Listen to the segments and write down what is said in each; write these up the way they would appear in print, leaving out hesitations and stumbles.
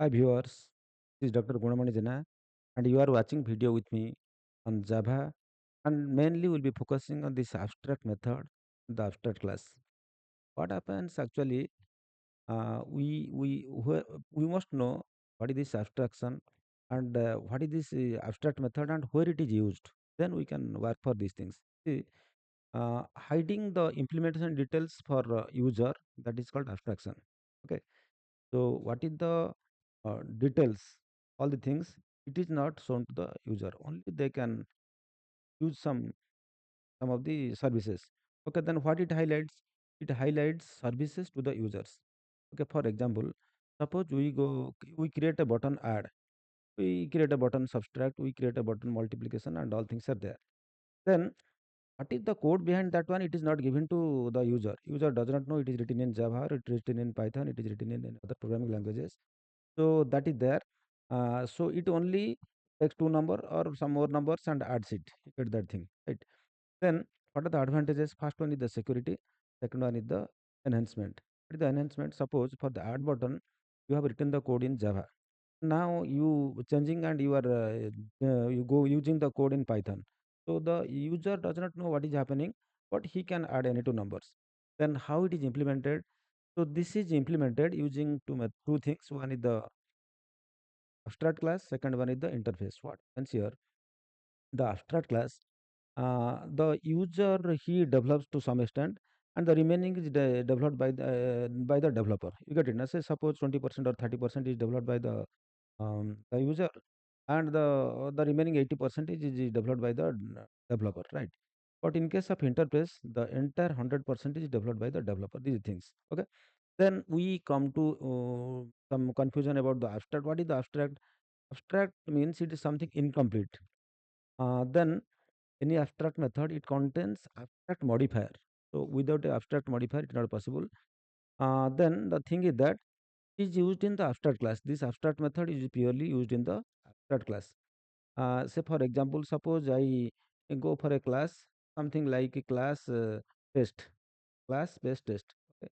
Hi viewers, this is Dr. Gunamani Jana and you are watching video with me on Java and mainly we'll be focusing on this abstract method, the abstract class. What happens actually, we must know what is this abstraction and what is this abstract method and where it is used. Then we can work for these things. See, hiding the implementation details for user, that is called abstraction. Okay, so what is the details, all the things, it is not shown to the user. Only they can use some of the services. Okay, then what it highlights? It highlights services to the users. Okay, for example, suppose we create a button add, we create a button subtract, we create a button multiplication, and all things are there. Then what is the code behind that one? It is not given to the user. User does not know it is written in Java, or it is written in Python, it is written in other programming languages. So that is there. So it only takes two number or some more numbers and adds it. You get that thing, right? Then what are the advantages? First one is the security. Second one is the enhancement. What is the enhancement? Suppose for the add button, you have written the code in Java. Now you changing and you go using the code in Python. So the user does not know what is happening, but he can add any two numbers. Then how it is implemented? So this is implemented using two things. One is the abstract class, second one is the interface. What happens here? The abstract class, the user he develops to some extent, and the remaining is developed by the developer. You get it? Now, say suppose 20% or 30% is developed by the user, and the remaining 80% is developed by the developer, right? But in case of interface, the entire 100% is developed by the developer. These things, okay. Then we come to some confusion about the abstract. What is the abstract? Abstract means it is something incomplete. Then any abstract method, it contains abstract modifier. So without a abstract modifier, it's not possible. Then the thing is that is used in the abstract class. This abstract method is purely used in the abstract class. Say for example, suppose I go for a class, something like a class test, class based test. Okay.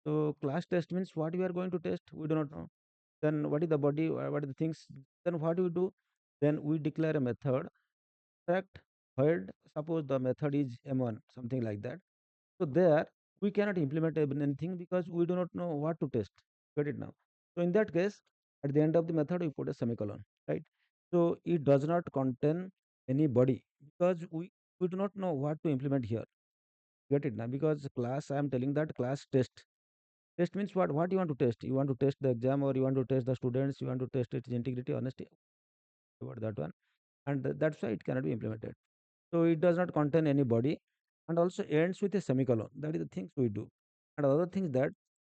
So class test means what we are going to test, we do not know. Then what is the body, what are the things? Then what do we do? Then we declare a method, fact, heard, suppose the method is M1, something like that. So there we cannot implement anything because we do not know what to test. Get it now? So in that case, at the end of the method, we put a semicolon, right? So it does not contain any body because we do not know what to implement here. Get it now? Because class, I am telling that class test. Test means what? What you want to test? You want to test the exam, or you want to test the students? You want to test its integrity, honesty, about that one, and that's why it cannot be implemented. So it does not contain any body and also ends with a semicolon. That is the things we do. And other things that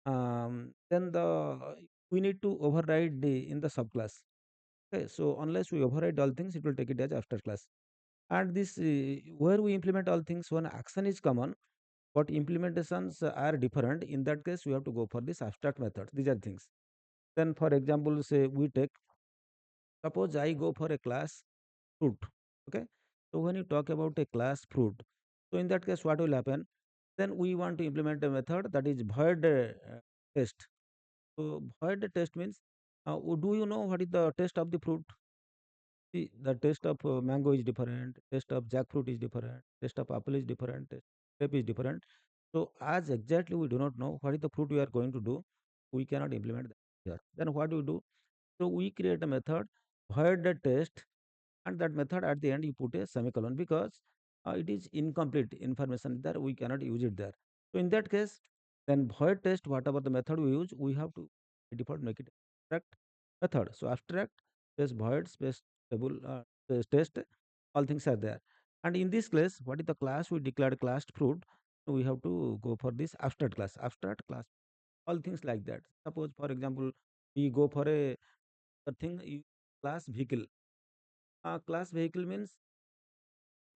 then the we need to override in the subclass. Okay, so unless we override all things, it will take it as after class. And this where we implement all things, one action is common, but implementations are different. In that case, we have to go for this abstract method. These are things. Then, for example, say we take, suppose I go for a class fruit. Okay. So when you talk about a class fruit, so in that case, what will happen? Then we want to implement a method that is void test. So void test means, do you know what is the taste of the fruit? See, the taste of mango is different, taste of jackfruit is different, taste of apple is different, taste of grape is different. So as exactly we do not know what is the fruit we are going to do, we cannot implement that here. Then what do we do? So we create a method void the test, and that method at the end you put a semicolon because it is incomplete information there, we cannot use it there. So in that case, then void test, whatever the method we use, we have to by default make it abstract method. So abstract space void space table space test, all things are there. And in this case, what is the class we declared class fruit, we have to go for this abstract class, all things like that. Suppose for example, we go for a thing class vehicle. Class vehicle means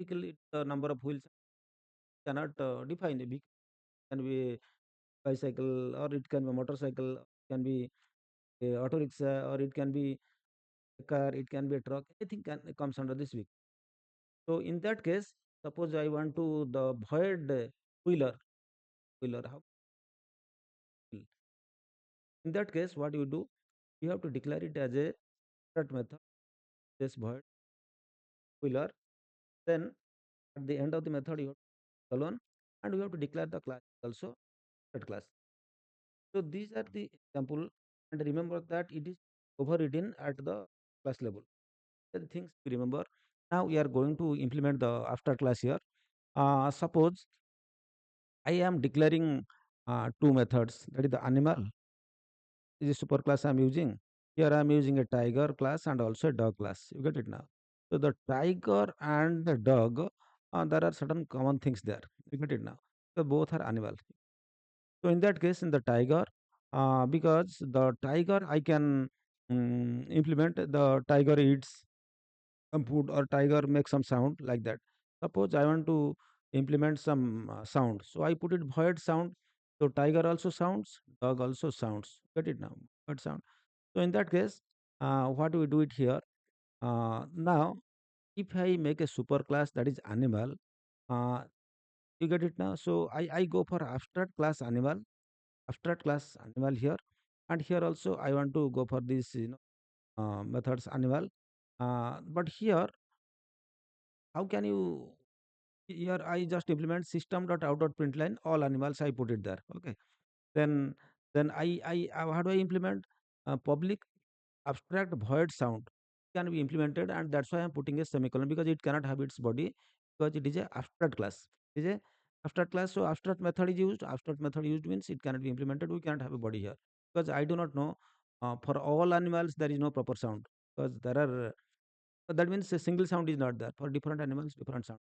vehicle, it number of wheels cannot define a vehicle. Can be bicycle, or it can be motorcycle, can be a auto rickshaw, or it can be a car, it can be a truck. Anything can comes under this vehicle. So in that case, suppose I want to the void wheeler, how in that case what you do? You have to declare it as a abstract method, this void wheeler. Then at the end of the method, you have to colon, and you have to declare the class also abstract class. So these are the example, and remember that it is overridden at the class level. The things we remember. Now we are going to implement the after class here. Suppose I am declaring two methods. That is the animal is a super class I am using. Here I am using a tiger class and also a dog class. You get it now. So the tiger and the dog, there are certain common things there. You get it now. So both are animal. So in that case, in the tiger, because the tiger I can implement the tiger eats some food or tiger makes some sound like that. Suppose I want to implement some sound, so I put it void sound. So tiger also sounds, dog also sounds. Get it now? Void sound. So in that case, what do we do it here? Now, if I make a super class that is animal, uh, you get it now. So I go for abstract class animal here, and here also I want to go for this methods animal. But here, how can you here I just implement system.out.println all animals I put it there. Okay. Then then how do I implement public abstract void sound can be implemented, and that's why I'm putting a semicolon because it cannot have its body because it is a abstract class. It is a abstract class, so abstract method is used. Abstract method used means it cannot be implemented. We cannot have a body here because I do not know for all animals there is no proper sound because there are that means a single sound is not there for different animals different sound.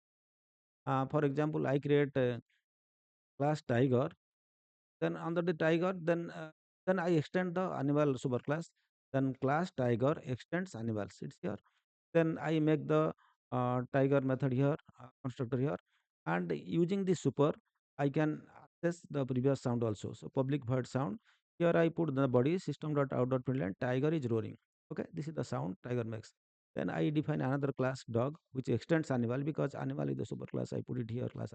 For example, I create a class tiger, then under the tiger, then I extend the animal superclass. Then class tiger extends animals. It's here. Then I make the tiger method here, constructor here, and using the super, I can access the previous sound also. So public void sound. Here I put the body system.out.println tiger is roaring. Okay, this is the sound tiger makes. Then I define another class dog which extends animal because animal is the superclass. I put it here class.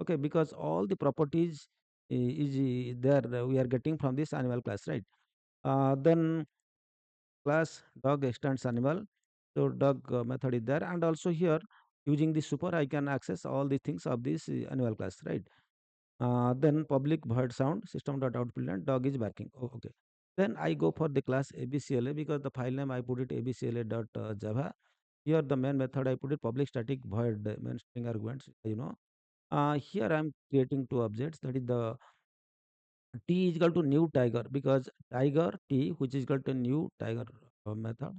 Okay, because all the properties is there we are getting from this animal class, right? Then class dog extends animal. So dog method is there, and also here using the super I can access all the things of this animal class, right? Then public void sound system.out.println dog is barking. Oh, okay. Then I go for the class abcla because the file name I put it abcla.java. Here the main method I put it public static void main string arguments. Here I am creating two objects, that is the T is equal to new tiger because tiger T which is equal to new tiger method,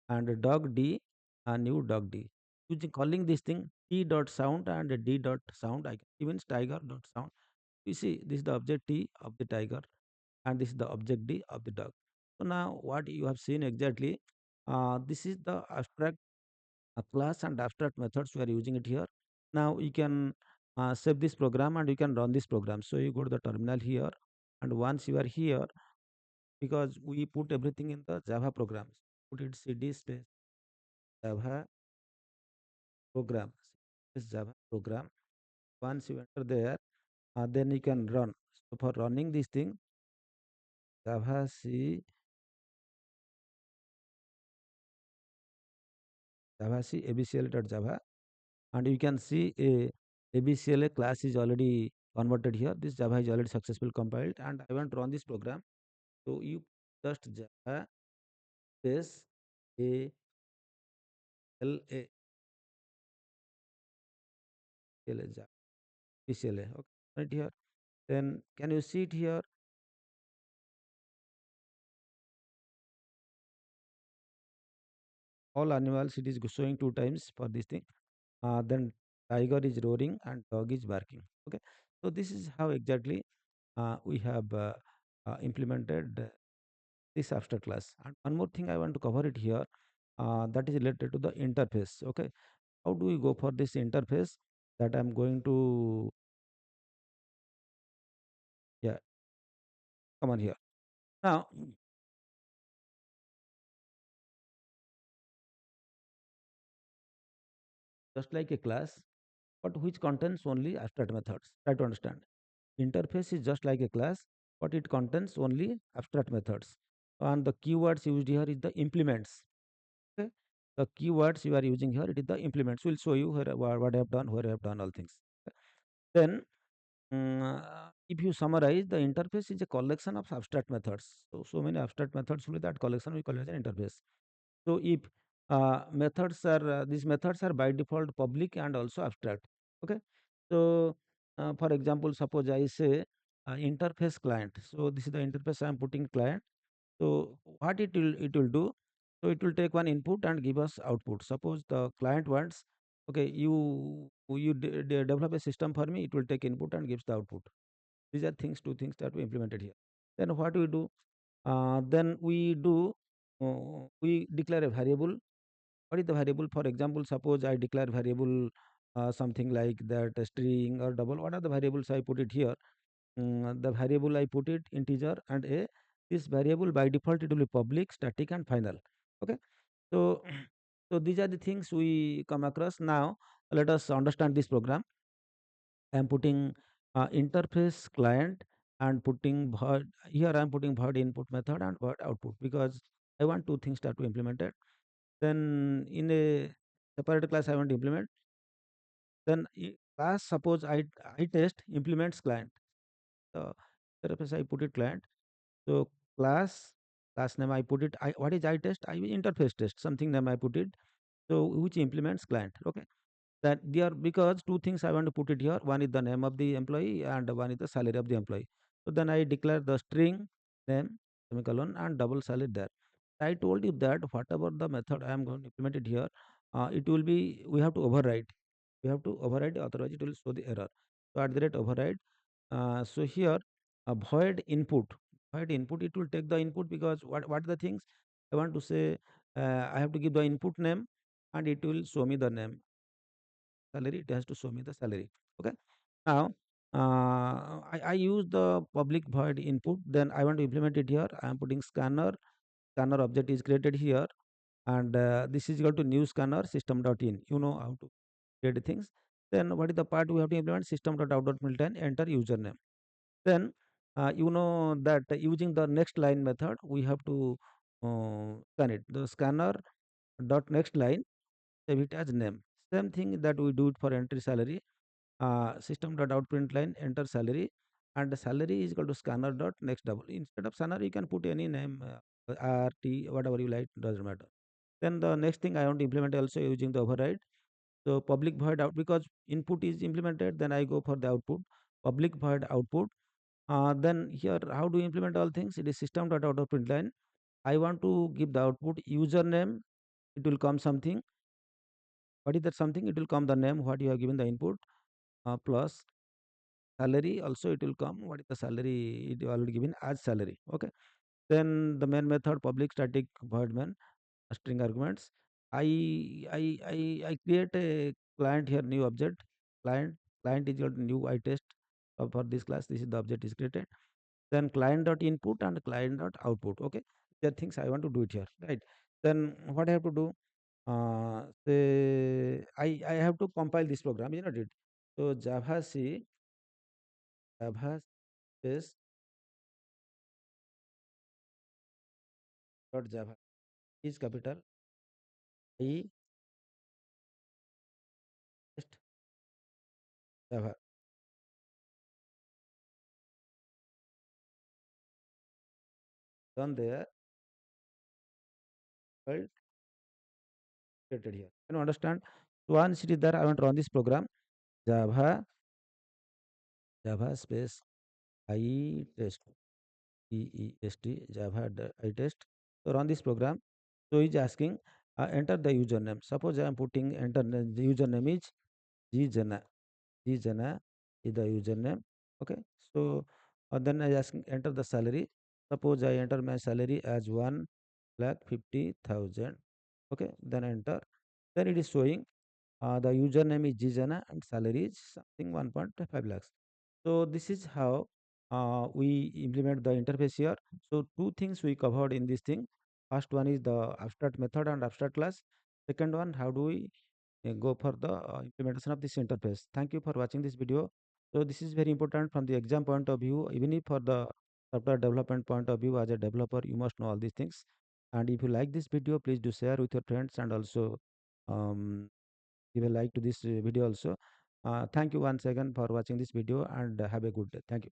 and dog D a new dog D. Using calling this thing T dot sound and D dot sound, I even tiger dot sound. You see this is the object T of the tiger and this is the object D of the dog. So now what you have seen exactly, this is the abstract class and abstract methods we are using it here. Now you can save this program and you can run this program. So you go to the terminal here, and once you are here, because we put everything in the Java programs, put it cd space Java program, this Java program. Once you enter there, then you can run. So for running this thing, Java C Java C abcl.java, and you can see a abcla class is already converted here. This Java is already successfully compiled, and I want to run this program. So you just Java space a l a l a Java abcla. Okay, right here. Then can you see it here? All animals it is showing two times for this thing. Then tiger is roaring and dog is barking. Okay, so this is how exactly we have implemented this abstract class. And one more thing I want to cover it here, that is related to the interface. Okay, how do we go for this interface that I'm going to, yeah, come on here. Now, just like a class, but which contains only abstract methods. Try to understand. Interface is just like a class, but it contains only abstract methods. and the keywords used here is the implements. Okay, the keywords you are using here, it is the implements. Will show you where, what I have done, where I have done all things. Okay. Then if you summarize, the interface is a collection of abstract methods. So many abstract methods with that collection we call it an interface. So if these methods are by default public and also abstract. Okay. So for example, suppose I say interface client. So this is the interface I am putting client. So what it will do? So it will take one input and give us output. Suppose the client wants, okay, you develop a system for me. It will take input and gives the output. These are two things that we implemented here. Then what we do? Then we declare a variable. What is the variable? For example, suppose I declare variable something like that string or double. What are the variables I put it here? The variable I put it integer and a. This variable by default it will be public, static, and final. Okay. So so these are the things we come across. Now let us understand this program. I am putting interface client and putting void here. I am putting void input method and void output because I want two things that to implement it. Then in a separate class I want to implement. Then class suppose I test implements client. The interface I put it client. So class class name I put it. What is I test? I interface test something name I put it. So which implements client. Okay. That there because two things I want to put it here. One is the name of the employee and one is the salary of the employee. So then I declare the string name semicolon and double salary there. I told you that whatever the method I am going to implement it here, it will be we have to override. We have to override, otherwise it will show the error. So at the rate override. So here void input. Void input it will take the input because what are the things I want to say. I have to give the input name and it will show me the name salary. It has to show me the salary. Okay. Now I use the public void input. Then I want to implement it here. I am putting scanner. Scanner object is created here, and this is equal to new scanner system.in. You know how to create things. Then what is the part we have to implement? System.out.println enter username. Then you know that using the next line method we have to scan it. The scanner dot next line save it as name. Same thing that we do it for entry salary. System dot out print line enter salary, and the salary is equal to scanner dot next double. Instead of scanner you can put any name, RT whatever you like, doesn't matter. Then the next thing I want to implement also using the override. So public void out because input is implemented, then I go for the output. Public void output. Then here how do you implement all things? It is system dot out of print line. I want to give the output username. It will come something. What is that something? It will come the name what you have given the input plus salary. Also it will come what is the salary it already given as salary. Okay. Then the main method public static void main string arguments. I create a client here new object client is equal to new I test for this class. This is the object is created. Then client dot input and client dot output. Okay, there are things I want to do it here, right? Then what I have to do? Say I have to compile this program. You know it. So Java C Java space dot Java is capital I test Java. Done there. Well created here. Can you understand? So once it is there, I want to run this program. Java Java space I test Java I test. So run this program. So he's asking enter the username. Suppose I am putting enter the username is Jana. Jana is the username. Okay. So then I asking enter the salary. Suppose I enter my salary as 1,50,000. Okay. Then enter. Then it is showing the username is Jijana and salary is something 1.5 lakhs. So this is how we implement the interface here. So two things we covered in this thing. First one is the abstract method and abstract class. Second one, how do we go for the implementation of this interface. Thank you for watching this video. So this is very important from the exam point of view, even if for the software development point of view, as a developer, you must know all these things. And if you like this video, please do share with your friends, and also um, give a like to this video also. Thank you once again for watching this video, and have a good day. Thank you.